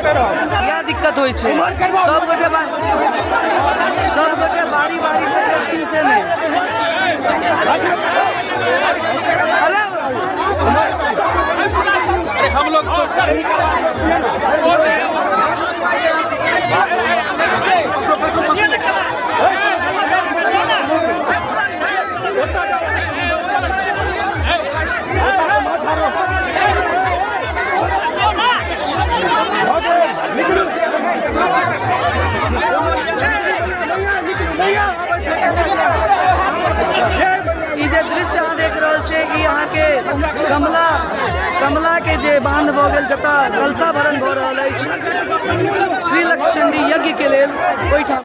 क्या दिक्कत होइ छै सब गोटे बारी बारी से देखती से नहीं अरे हम लोग ई जे दृश्य अहाँ देख रहल छियै ई अहाँ के कमला के जे बांध भऽ गेल जतऽ कलशा भरण भऽ रहल अछि श्री लक्ष्मी यज्ञ के लेल ओहिठाम।